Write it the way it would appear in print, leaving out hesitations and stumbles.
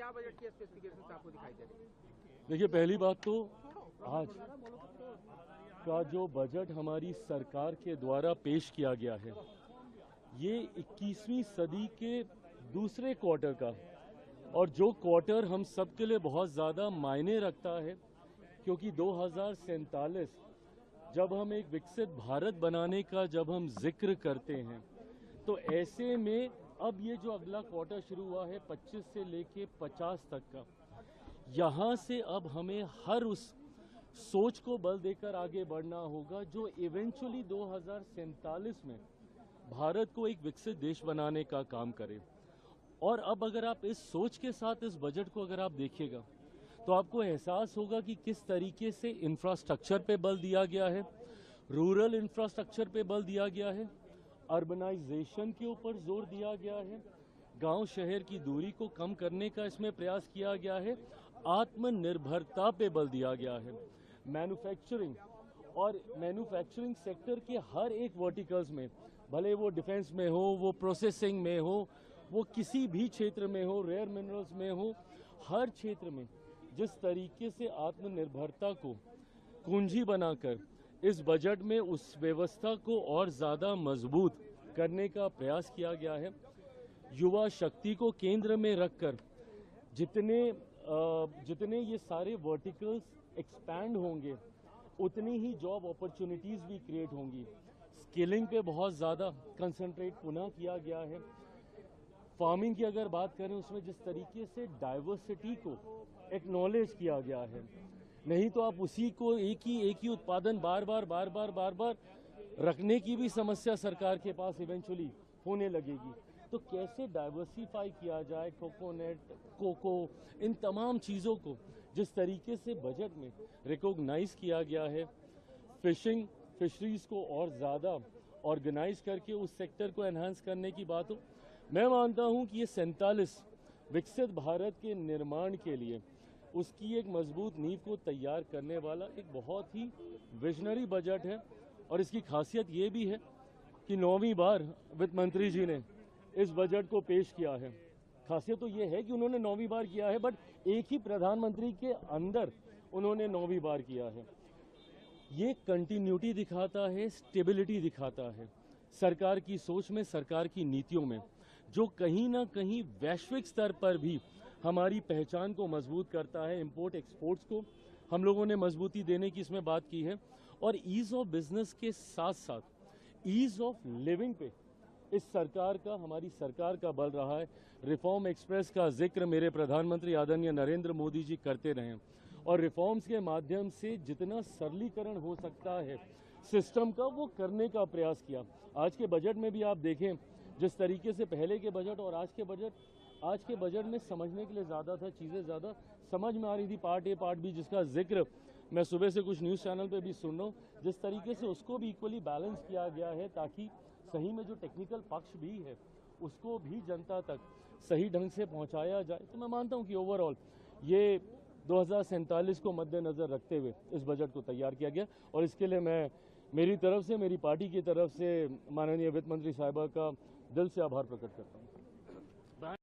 क्या बजट की स्पेसिफिकेशन आपको दिखाई दे रही है? देखिए, पहली बात तो आज का जो बजट हमारी सरकार के द्वारा पेश किया गया है, ये 21वीं सदी के दूसरे क्वार्टर का, और जो क्वार्टर हम सबके लिए बहुत ज़्यादा मायने रखता है, क्योंकि 2047 जब हम एक विकसित भारत बनाने का जब हम जिक्र करते हैं, तो ऐसे में अब ये जो अगला क्वार्टर शुरू हुआ है 25 से लेके 50 तक का, यहाँ से अब हमें हर उस सोच को बल देकर आगे बढ़ना होगा जो इवेंचुअली 2047 में भारत को एक विकसित देश बनाने का काम करे। और अब अगर आप इस सोच के साथ इस बजट को अगर आप देखिएगा, तो आपको एहसास होगा कि किस तरीके से इंफ्रास्ट्रक्चर पे बल दिया गया है, रूरल इंफ्रास्ट्रक्चर पे बल दिया गया है, अर्बनाइजेशन के ऊपर जोर दिया गया है, गांव शहर की दूरी को कम करने का इसमें प्रयास किया गया है, आत्मनिर्भरता पे बल दिया गया है, मैन्युफैक्चरिंग और मैन्युफैक्चरिंग सेक्टर के हर एक वर्टिकल्स में, भले वो डिफेंस में हो, वो प्रोसेसिंग में हो, वो किसी भी क्षेत्र में हो, रेयर मिनरल्स में हो, हर क्षेत्र में जिस तरीके से आत्मनिर्भरता को कुंजी बनाकर इस बजट में उस व्यवस्था को और ज़्यादा मजबूत करने का प्रयास किया गया है। युवा शक्ति को केंद्र में रखकर जितने ये सारे वर्टिकल्स एक्सपैंड होंगे, उतनी ही जॉब अपॉर्चुनिटीज़ भी क्रिएट होंगी। स्किलिंग पे बहुत ज़्यादा कंसंट्रेट पुनः किया गया है। फार्मिंग की अगर बात करें, उसमें जिस तरीके से डाइवर्सिटी को एक्नॉलेज किया गया है, नहीं तो आप उसी को एक ही उत्पादन बार बार रखने की भी समस्या सरकार के पास इवेंचुअली होने लगेगी। तो कैसे डाइवर्सिफाई किया जाए, कोकोनट, कोको, इन तमाम चीज़ों को जिस तरीके से बजट में रिकॉग्नाइज किया गया है, फिशरीज को और ज़्यादा ऑर्गेनाइज करके उस सेक्टर को एनहांस करने की बात हो, मैं मानता हूं कि ये 47 विकसित भारत के निर्माण के लिए उसकी एक मजबूत नींव को तैयार करने वाला एक बहुत ही विजनरी बजट है। और इसकी खासियत ये भी है कि 9वीं बार वित्त मंत्री जी ने इस बजट को पेश किया है। खासियत तो ये है कि उन्होंने 9वीं बार किया है, बट एक ही प्रधानमंत्री के अंदर उन्होंने 9वीं बार किया है। ये कंटिन्यूटी दिखाता है, स्टेबिलिटी दिखाता है सरकार की सोच में, सरकार की नीतियों में, जो कहीं ना कहीं वैश्विक स्तर पर भी हमारी पहचान को मजबूत करता है। इंपोर्ट एक्सपोर्ट्स को हम लोगों ने मजबूती देने की इसमें बात की है, और ईज ऑफ बिजनेस के साथ साथ ईज ऑफ लिविंग पे इस सरकार का, हमारी सरकार का बल रहा है। रिफॉर्म एक्सप्रेस का जिक्र मेरे प्रधानमंत्री आदरणीय नरेंद्र मोदी जी करते रहे, और रिफॉर्म्स के माध्यम से जितना सरलीकरण हो सकता है सिस्टम का, वो करने का प्रयास किया। आज के बजट में भी आप देखें, जिस तरीके से पहले के बजट और आज के बजट में समझने के लिए ज़्यादा था, चीज़ें ज़्यादा समझ में आ रही थी, पार्ट ए पार्ट बी, जिसका जिक्र मैं सुबह से कुछ न्यूज़ चैनल पे भी सुन रहा हूँ, जिस तरीके से उसको भी इक्वली बैलेंस किया गया है, ताकि सही में जो टेक्निकल पक्ष भी है उसको भी जनता तक सही ढंग से पहुँचाया जाए। तो मैं मानता हूँ कि ओवरऑल ये 2047 को मद्देनजर रखते हुए इस बजट को तैयार किया गया, और इसके लिए मैं मेरी तरफ से, मेरी पार्टी की तरफ से माननीय वित्त मंत्री साहिबा का दिल से आभार प्रकट करता हूँ।